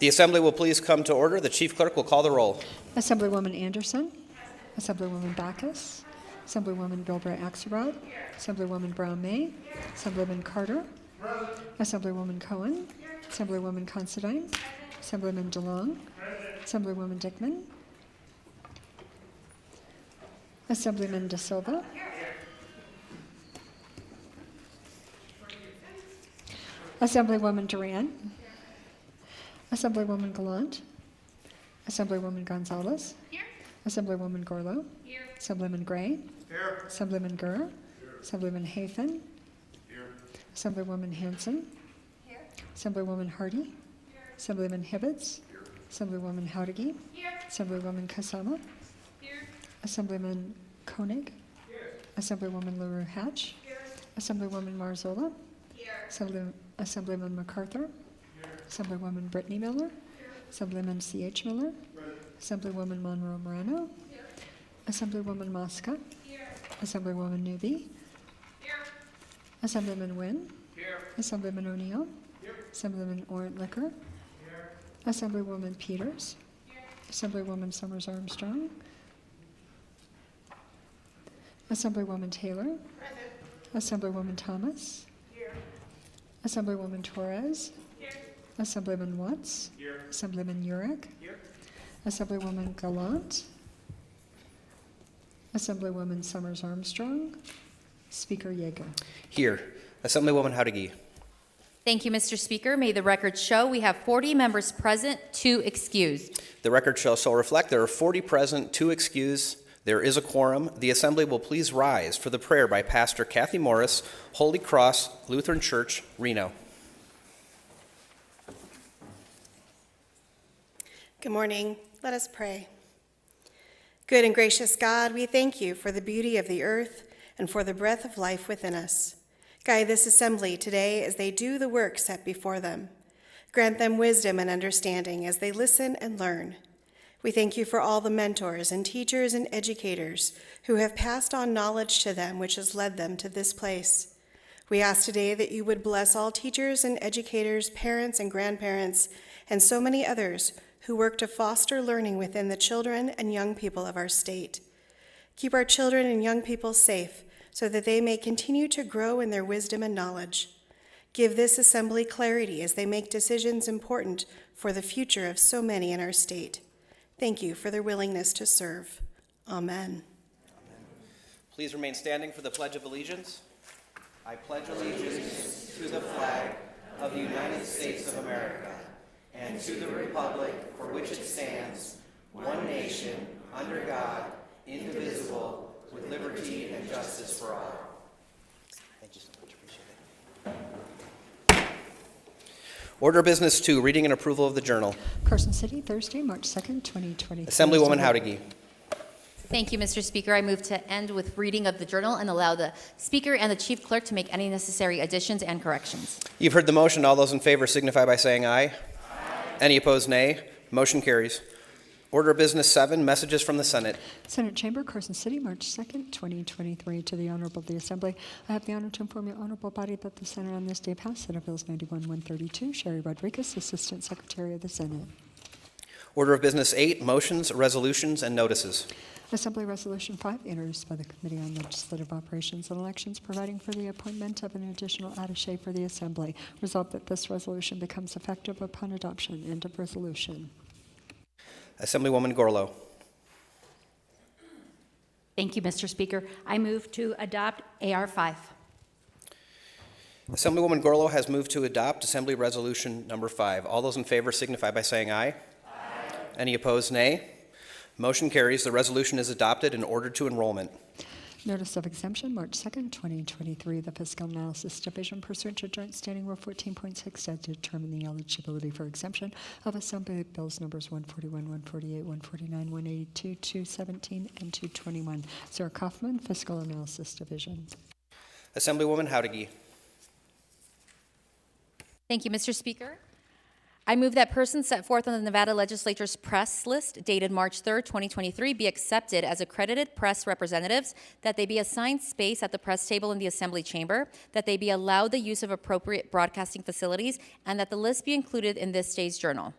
The Assembly will please come to order. The Chief Clerk will call the roll. Assemblywoman Anderson. Assemblywoman Backus. Assemblywoman Bilbray Axelrod. Assemblywoman Brown May. Assemblyman Carter. Assemblywoman Cohen. Assemblywoman Considine. Assemblyman DeLong. Assemblywoman Dickman. Assemblyman De Silva. Assemblywoman Duran. Assemblywoman Gallant. Assemblywoman Gonzalez. Here. Assemblywoman Gorlow. Here. Assemblyman Gray. Here. Assemblyman Gurr. Here. Assemblyman Hafen. Here. Assemblywoman Hanson. Here. Assemblywoman Hardy. Assemblyman Hibbets. Assemblywoman Howdigy. Here. Assemblywoman Kasama. Here. Assemblyman Koenig. Assemblywoman LaRue Hatch. Here. Assemblywoman Marzola. Here. Assemblyman MacArthur. Assemblywoman Brittany Miller. Assemblyman C.H. Miller. Assemblywoman Monroe Moreno. Assemblywoman Mosca. Here. Assemblywoman Newby. Here. Assemblyman Wynn. Here. Assemblyman O'Neill. Here. Assemblyman Orant Liquor. Here. Assemblywoman Peters. Assemblywoman Summers Armstrong. Assemblywoman Taylor. Assemblywoman Thomas. Here. Assemblywoman Torres. Here. Assemblyman Watts. Here. Assemblyman Urich. Here. Assemblywoman Gallant. Assemblywoman Summers Armstrong. Speaker Yeager. Here. Assemblywoman Howdigy. Thank you, Mr. Speaker. May the record show we have 40 members present, 2 excused. The record shall so reflect there are 40 present, 2 excused. There is a quorum. The Assembly will please rise for the prayer by Pastor Kathy Morris, Holy Cross Lutheran Church, Reno. Good morning. Let us pray. Good and gracious God, we thank you for the beauty of the earth and for the breath of life within us. Guide this assembly today as they do the work set before them. Grant them wisdom and understanding as they listen and learn. We thank you for all the mentors and teachers and educators who have passed on knowledge to them which has led them to this place. We ask today that you would bless all teachers and educators, parents and grandparents, and so many others who work to foster learning within the children and young people of our state. Keep our children and young people safe so that they may continue to grow in their wisdom and knowledge. Give this assembly clarity as they make decisions important for the future of so many in our state. Thank you for their willingness to serve. Amen. Please remain standing for the Pledge of Allegiance. I pledge allegiance to the flag of the United States of America and to the republic for which it stands, one nation, under God, indivisible, with liberty and justice for all. Thank you so much. Appreciate it. Order of Business 2, reading and approval of the journal. Carson City, Thursday, March 2nd, 2023. Assemblywoman Howdigy. Thank you, Mr. Speaker. I move to end with reading of the journal and allow the Speaker and the Chief Clerk to make any necessary additions and corrections. You've heard the motion. All those in favor signify by saying aye. Aye. Any opposed, nay. Motion carries. Order of Business 7, messages from the Senate. Senate Chamber, Carson City, March 2nd, 2023. To the Honorable the Assembly, I have the honor to inform your honorable body that the Senate on this day passed Senate Bills 91-132. Sherry Rodriguez, Assistant Secretary of the Senate. Order of Business 8, motions, resolutions, and notices. Assembly Resolution 5, introduced by the Committee on Legislative Operations and Elections, providing for the appointment of an additional attaché for the Assembly. Resolved that this resolution becomes effective upon adoption. End of resolution. Assemblywoman Gorlow. Thank you, Mr. Speaker. I move to adopt AR 5. Assemblywoman Gorlow has moved to adopt Assembly Resolution number 5. All those in favor signify by saying aye. Aye. Any opposed, nay. Motion carries. The resolution is adopted and ordered to enrollment. Notice of exemption, March 2nd, 2023. The Fiscal Analysis Division, pursuant to Joint Standing Rule 14.6, had to determine the eligibility for exemption of Assembly Bills numbers 141, 148, 149, 182, 217, and 221. Sarah Kaufman, Fiscal Analysis Division. Assemblywoman Howdigy. Thank you, Mr. Speaker. I move that persons set forth on the Nevada Legislature's press list dated March 3rd, 2023 be accepted as accredited press representatives, that they be assigned space at the press table in the Assembly chamber, that they be allowed the use of appropriate broadcasting facilities, and that the list be included in this day's journal.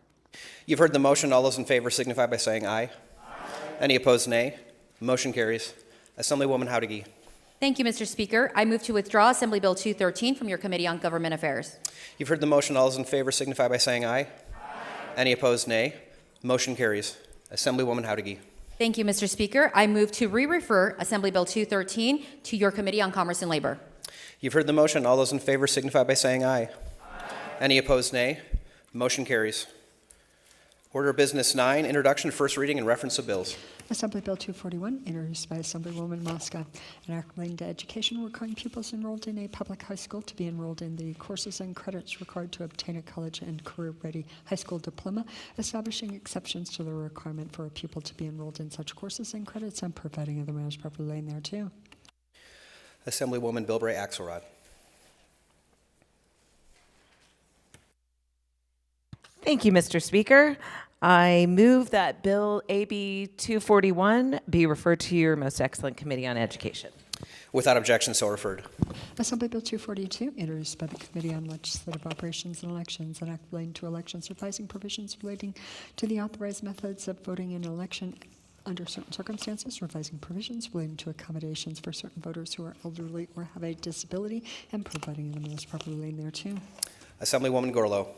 You've heard the motion. All those in favor signify by saying aye. Any opposed, nay. Motion carries. Assemblywoman Howdigee. Thank you, Mr. Speaker. I move to withdraw Assembly Bill 213 from your Committee on Government Affairs. You've heard the motion. All those in favor signify by saying aye. Any opposed, nay. Motion carries. Assemblywoman Howdigee. Thank you, Mr. Speaker. I move to re-refer Assembly Bill 213 to your Committee on Commerce and Labor. You've heard the motion. All those in favor signify by saying aye. Any opposed, nay. Motion carries. Order of Business 9, Introduction, First Reading, and Reference of Bills. Assembly Bill 241, introduced by Assemblywoman Mosca, an act relating to education requiring pupils enrolled in a public high school to be enrolled in the courses and credits required to obtain a college and career-ready high school diploma, establishing exceptions to the requirement for a pupil to be enrolled in such courses and credits, and providing other matters properly laid thereto. Assemblywoman Bilbray Axelrod. Thank you, Mr. Speaker. I move that Bill AB 241 be referred to your most excellent Committee on Education. Without objection, so referred. Assembly Bill 242, introduced by the Committee on Legislative Operations and Elections, an act relating to elections revising provisions relating to the authorized methods of voting in an election under certain circumstances, revising provisions relating to accommodations for certain voters who are elderly or have a disability, and providing the matters properly laid thereto. Assemblywoman Gorlow.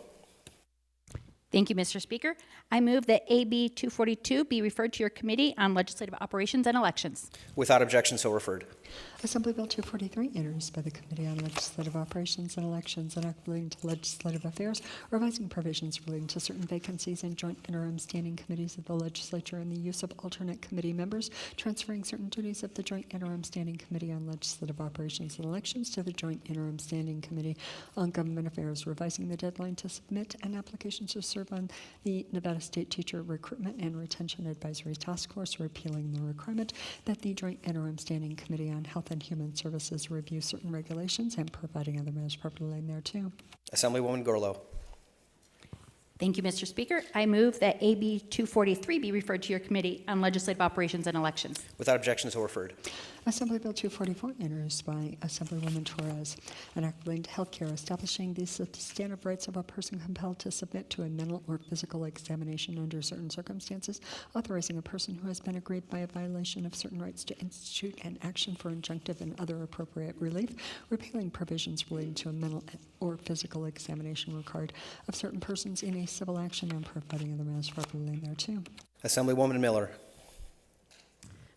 Thank you, Mr. Speaker. I move that AB 242 be referred to your Committee on Legislative Operations and Elections. Without objection, so referred. Assembly Bill 243, introduced by the Committee on Legislative Operations and Elections, an act relating to legislative affairs, revising provisions relating to certain vacancies in joint interim standing committees of the legislature and the use of alternate committee members, transferring certain duties of the joint interim standing committee on legislative operations and elections to the joint interim standing committee on government affairs, revising the deadline to submit an application to serve on the Nevada State Teacher Recruitment and Retention Advisory Task Force, repealing the requirement that the joint interim standing committee on Health and Human Services review certain regulations, and providing other matters properly laid thereto. Assemblywoman Gorlow. Thank you, Mr. Speaker. I move that AB 243 be referred to your Committee on Legislative Operations and Elections. Without objection, so referred. Assembly Bill 244, introduced by Assemblywoman Torres, an act relating to health care, establishing the substantive rights of a person compelled to submit to a mental or physical examination under certain circumstances, authorizing a person who has been aggrieved by a violation of certain rights to institute an action for injunctive and other appropriate relief, repealing provisions relating to a mental or physical examination required of certain persons in a civil action, and providing other matters properly laid thereto. Assemblywoman Miller.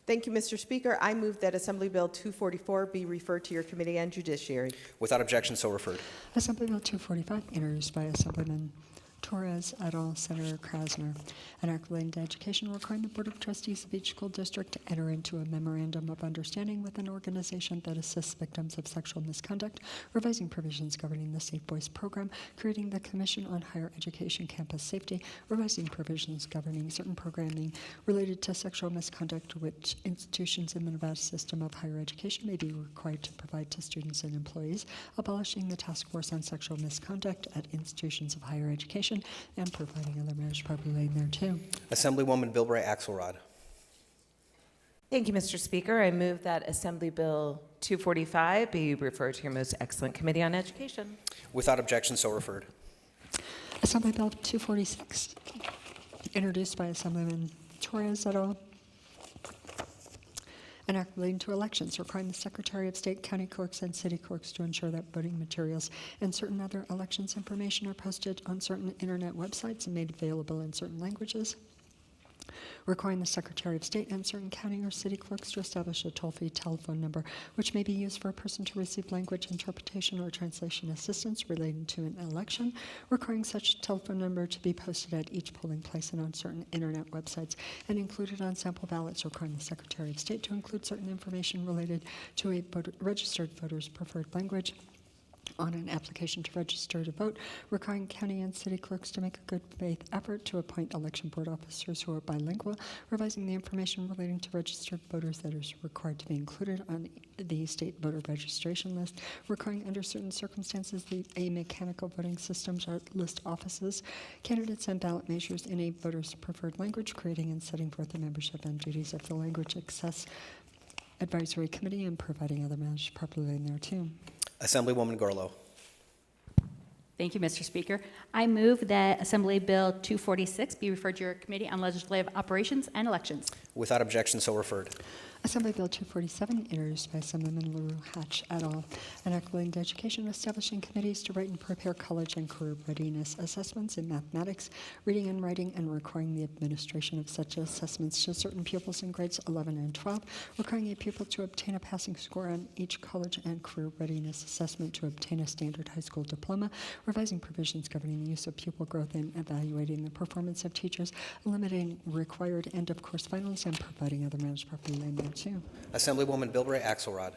Thank you, Mr. Speaker. I move that Assembly Bill 244 be referred to your Committee on Judiciary. Without objection, so referred. Assembly Bill 245, introduced by Assemblyman Torres et al., Senator Krasner, an act relating to education requiring the Board of Trustees of each school district to enter into a memorandum of understanding with an organization that assists victims of sexual misconduct, revising provisions governing the Safe Voice program, creating the Commission on Higher Education Campus Safety, revising provisions governing certain programming related to sexual misconduct which institutions in the Nevada system of higher education may be required to provide to students and employees, abolishing the Task Force on Sexual Misconduct at institutions of higher education, and providing other matters properly laid thereto. Assemblywoman Bilbray Axelrod. Thank you, Mr. Speaker. I move that Assembly Bill 245 be referred to your most excellent Committee on Education. Without objection, so referred. Assembly Bill 246, introduced by Assemblyman Torres et al., an act relating to elections requiring the Secretary of State, county clerks, and city clerks to ensure that voting materials and certain other elections information are posted on certain internet websites and made available in certain languages, requiring the Secretary of State and certain county or city clerks to establish a toll-free telephone number which may be used for a person to receive language interpretation or translation assistance relating to an election, requiring such telephone number to be posted at each polling place and on certain internet websites and included on sample ballots, requiring the Secretary of State to include certain information related to a registered voter's preferred language on an application to register to vote, requiring county and city clerks to make a good faith effort to appoint election board officers who are bilingual, revising the information relating to registered voters that is required to be included on the state voter registration list, requiring under certain circumstances a mechanical voting system to list offices, candidates, and ballot measures in a voter's preferred language, creating and setting forth the membership and duties of the Language Access Advisory Committee, and providing other matters properly in there too. Assemblywoman Gorlow. Thank you, Mr. Speaker. I move that Assembly Bill 246 be referred to your Committee on Legislative Operations and Elections. Without objection, so referred. Assembly Bill 247, introduced by Assemblyman LaRue Hatch et al., an act relating to education establishing committees to write and prepare college and career readiness assessments in mathematics, reading and writing, and requiring the administration of such assessments to certain pupils in grades 11 and 12, requiring a pupil to obtain a passing score on each college and career readiness assessment to obtain a standard high school diploma, revising provisions governing the use of pupil growth in evaluating the performance of teachers, eliminating required end-of-course finals, and providing other matters properly laid too. Assemblywoman Bilbray Axelrod.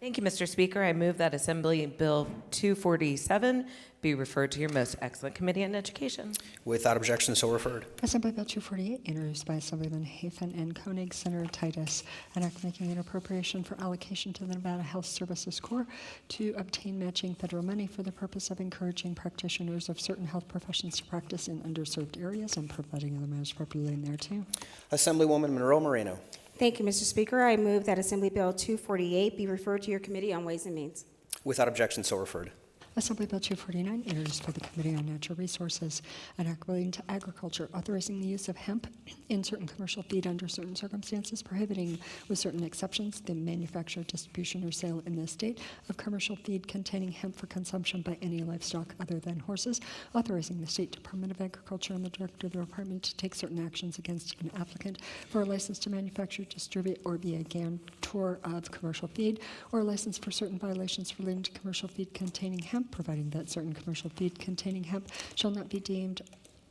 Thank you, Mr. Speaker. I move that Assembly Bill 247 be referred to your most excellent Committee on Education. Without objection, so referred. Assembly Bill 248, introduced by Assemblyman Hafen and Koenig, Senator Titus, an act making an appropriation for allocation to the Nevada Health Services Corps to obtain matching federal money for the purpose of encouraging practitioners of certain health professions to practice in underserved areas and providing other matters properly in there too. Assemblywoman Monroe Moreno. Thank you, Mr. Speaker. I move that Assembly Bill 248 be referred to your Committee on Ways and Means. Without objection, so referred. Assembly Bill 249, introduced by the Committee on Natural Resources, an act relating to agriculture, authorizing the use of hemp in certain commercial feed under certain circumstances, prohibiting, with certain exceptions, the manufacture, distribution, or sale in the state of commercial feed containing hemp for consumption by any livestock other than horses, authorizing the State Department of Agriculture and the Director of the Department to take certain actions against an applicant for a license to manufacture, distribute, or be a guarantor of commercial feed, or a license for certain violations relating to commercial feed containing hemp, providing that certain commercial feed containing hemp shall not be deemed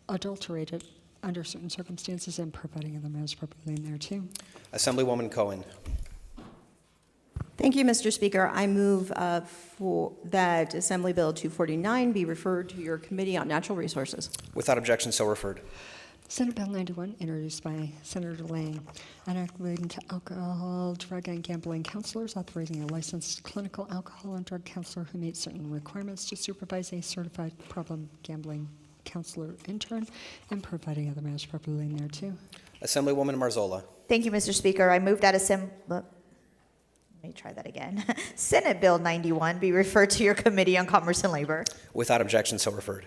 adulterated under certain circumstances, and providing other matters properly in there too. Assemblywoman Cohen. Thank you, Mr. Speaker. I move that Assembly Bill 249 be referred to your Committee on Natural Resources. Without objection, so referred. Senate Bill 91, introduced by Senator Lang, an act relating to alcohol, drug, and gambling counselors, authorizing a licensed clinical alcohol and drug counselor who meets certain requirements to supervise a certified problem gambling counselor intern, and providing other matters properly in there too. Assemblywoman Marzola. Thank you, Mr. Speaker. I move that Let me try that again. Senate Bill 91 be referred to your Committee on Commerce and Labor. Without objection, so referred.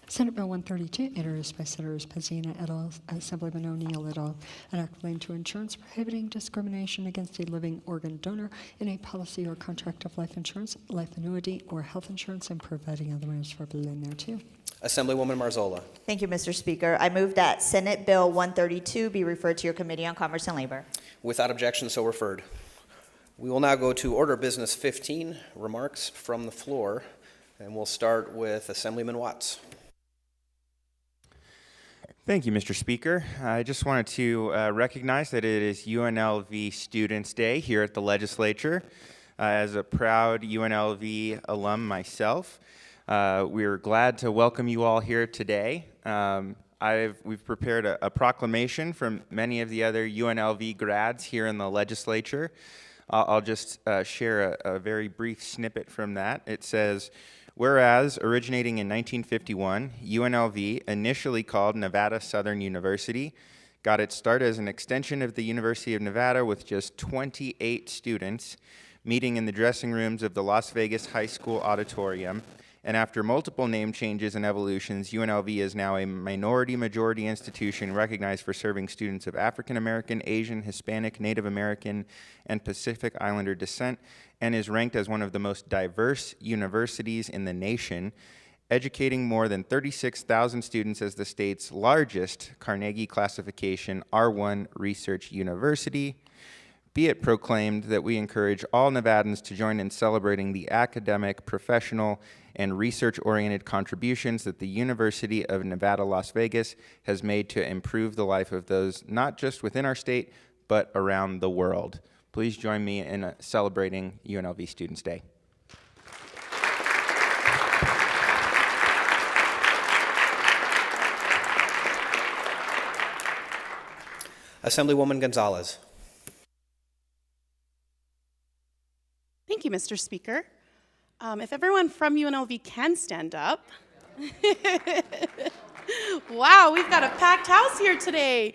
Senate Bill 132, introduced by Senators Pazina et al., Assemblyman O'Neill et al., an act relating to insurance prohibiting discrimination against a living organ donor in a policy or contract of life insurance, life annuity, or health insurance, and providing other matters properly in there too. Assemblywoman Marzola. Thank you, Mr. Speaker. I move that Senate Bill 132 be referred to your Committee on Commerce and Labor. Without objection, so referred. We will now go to Order Business 15, remarks from the floor, and we'll start with Assemblyman Watts. Thank you, Mr. Speaker. I just wanted to recognize that it is UNLV Students' Day here at the Legislature. As a proud UNLV alum myself, we're glad to welcome you all here today. We've prepared a proclamation from many of the other UNLV grads here in the Legislature. I'll just share a very brief snippet from that. It says, whereas, originating in 1951, UNLV, initially called Nevada Southern University, got its start as an extension of the University of Nevada with just 28 students meeting in the dressing rooms of the Las Vegas High School auditorium. And after multiple name changes and evolutions, UNLV is now a minority-majority institution recognized for serving students of African American, Asian, Hispanic, Native American, and Pacific Islander descent, and is ranked as one of the most diverse universities in the nation, educating more than 36,000 students as the state's largest Carnegie classification R1 research university. Be it proclaimed that we encourage all Nevadans to join in celebrating the academic, professional, and research-oriented contributions that the University of Nevada, Las Vegas has made to improve the life of those not just within our state, but around the world. Please join me in celebrating UNLV Students' Day. Assemblywoman Gonzalez. Thank you, Mr. Speaker. If everyone from UNLV can stand up, Wow, we've got a packed house here today.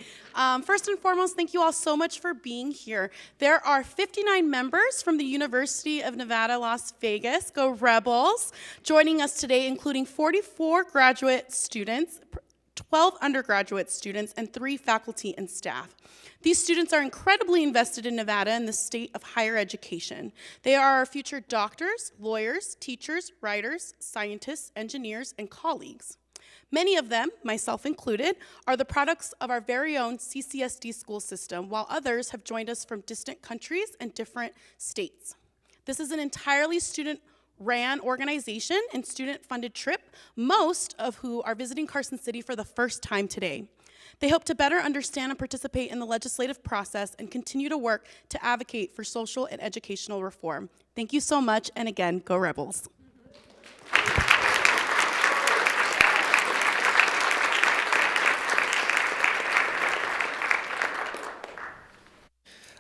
First and foremost, thank you all so much for being here. There are 59 members from the University of Nevada, Las Vegas, go Rebels, joining us today, including 44 graduate students, 12 undergraduate students, and 3 faculty and staff. These students are incredibly invested in Nevada and the state of higher education. They are our future doctors, lawyers, teachers, writers, scientists, engineers, and colleagues. Many of them, myself included, are the products of our very own CCSD school system, while others have joined us from distant countries and different states. This is an entirely student-ran organization and student-funded trip, most of who are visiting Carson City for the first time today. They hope to better understand and participate in the legislative process and continue to work to advocate for social and educational reform. Thank you so much, and again, go Rebels.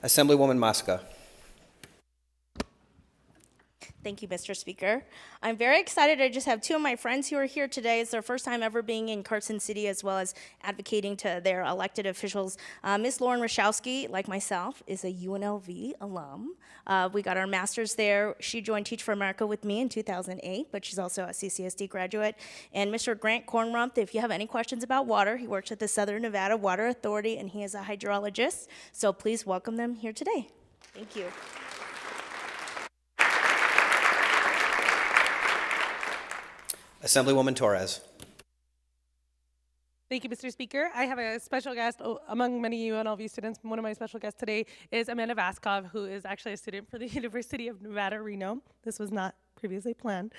Assemblywoman Mosca. Thank you, Mr. Speaker. I'm very excited. I just have 2 of my friends who are here today. It's their first time ever being in Carson City, as well as advocating to their elected officials. Ms. Lauren Rashowski, like myself, is a UNLV alum. We got our master's there. She joined Teach for America with me in 2008, but she's also a CCSD graduate. And Mr. Grant Kornrump, if you have any questions about water, he works at the Southern Nevada Water Authority, and he is a hydrologist. So please welcome them here today. Thank you. Assemblywoman Torres. Thank you, Mr. Speaker. I have a special guest among many UNLV students. One of my special guests today is Amanda Vaskov, who is actually a student for the University of Nevada, Reno. This was not previously planned.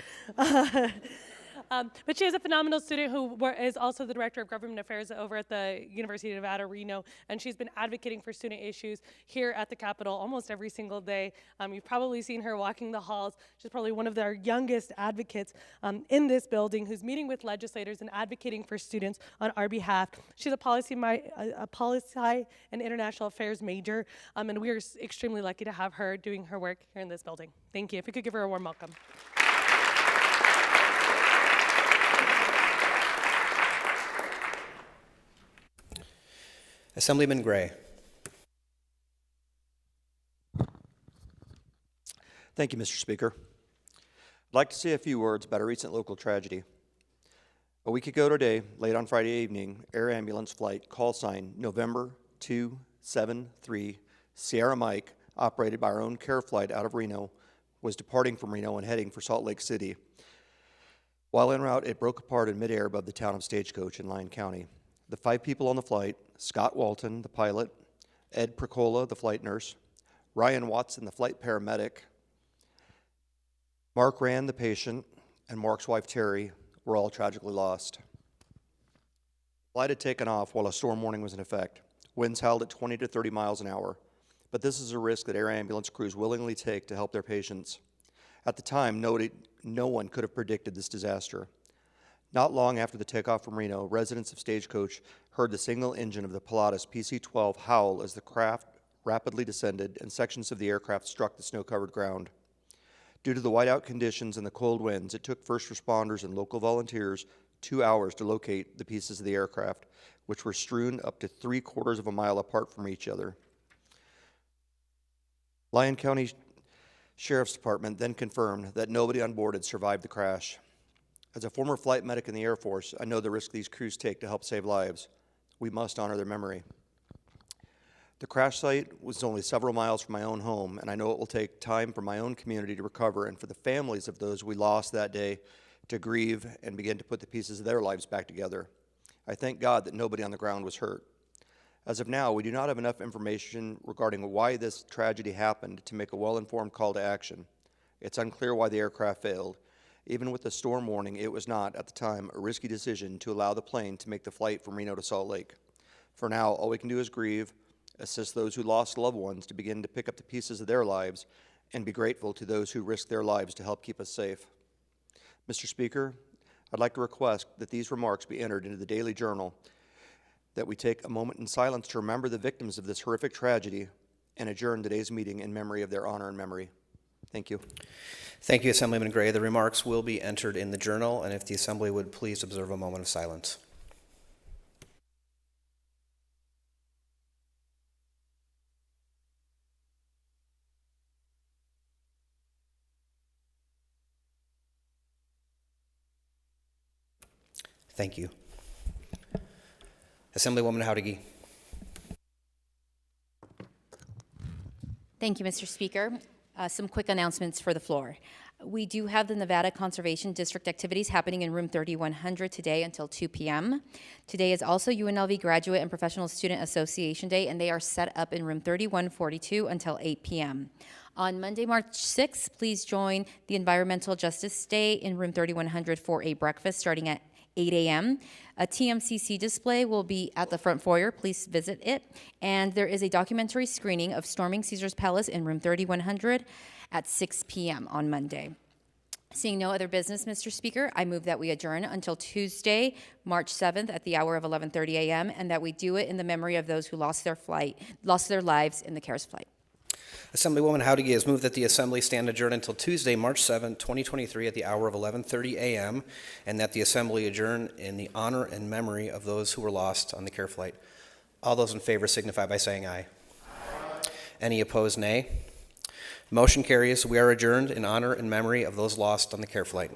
But she is a phenomenal student who is also the Director of Government Affairs over at the University of Nevada, Reno, and she's been advocating for student issues here at the Capitol almost every single day. You've probably seen her walking the halls. She's probably one of our youngest advocates in this building who's meeting with legislators and advocating for students on our behalf. She's a policy and international affairs major, and we are extremely lucky to have her doing her work here in this building. Thank you. If we could give her a warm welcome. Assemblyman Gray. Thank you, Mr. Speaker. I'd like to say a few words about a recent local tragedy. A week ago today, late on Friday evening, air ambulance flight call sign November 273 Sierra Mike, operated by our own care flight out of Reno, was departing from Reno and heading for Salt Lake City. While en route, it broke apart in midair above the town of Stagecoach in Lyon County. The 5 people on the flight, Scott Walton, the pilot, Ed Percola, the flight nurse, Ryan Watson, the flight paramedic, Mark Rand, the patient, and Mark's wife, Terry, were all tragically lost. The flight had taken off while a storm warning was in effect. Winds howled at 20 to 30 miles an hour, but this is a risk that air ambulance crews willingly take to help their patients. At the time, no one could have predicted this disaster. Not long after the takeoff from Reno, residents of Stagecoach heard the single engine of the Pilatus PC-12 howl as the craft rapidly descended and sections of the aircraft struck the snow-covered ground. Due to the whiteout conditions and the cold winds, it took first responders and local volunteers 2 hours to locate the pieces of the aircraft, which were strewn up to 3/4 of a mile apart from each other. Lyon County Sheriff's Department then confirmed that nobody on board had survived the crash. As a former flight medic in the Air Force, I know the risk these crews take to help save lives. We must honor their memory. The crash site was only several miles from my own home, and I know it will take time for my own community to recover and for the families of those we lost that day to grieve and begin to put the pieces of their lives back together. I thank God that nobody on the ground was hurt. As of now, we do not have enough information regarding why this tragedy happened to make a well-informed call to action. It's unclear why the aircraft failed. Even with the storm warning, it was not, at the time, a risky decision to allow the plane to make the flight from Reno to Salt Lake. For now, all we can do is grieve, assist those who lost loved ones to begin to pick up the pieces of their lives, and be grateful to those who risked their lives to help keep us safe. Mr. Speaker, I'd like to request that these remarks be entered into the Daily Journal, that we take a moment in silence to remember the victims of this horrific tragedy and adjourn today's meeting in memory of their honor and memory. Thank you. Thank you, Assemblyman Gray. The remarks will be entered in the journal, and if the Assembly would please observe a moment of silence. Thank you. Assemblywoman Howdiggy. Thank you, Mr. Speaker. Some quick announcements for the floor. We do have the Nevada Conservation District activities happening in room 3100 today until 2 p.m. Today is also UNLV Graduate and Professional Student Association Day, and they are set up in room 3142 until 8 p.m. On Monday, March 6th, please join the Environmental Justice Day in room 3100 for a breakfast starting at 8 a.m. A TMCC display will be at the front foyer. Please visit it. And there is a documentary screening of Storming Caesar's Palace in room 3100 at 6 p.m. on Monday. Seeing no other business, Mr. Speaker, I move that we adjourn until Tuesday, March 7th at the hour of 11:30 a.m. and that we do it in the memory of those who lost their lives in the CARES flight. Assemblywoman Howdiggy has moved that the Assembly stand adjourned until Tuesday, March 7, 2023 at the hour of 11:30 a.m. and that the Assembly adjourn in the honor and memory of those who were lost on the CARE flight. All those in favor signify by saying aye. Aye. Any opposed, nay. Motion carries. We are adjourned in honor and memory of those lost on the CARE flight.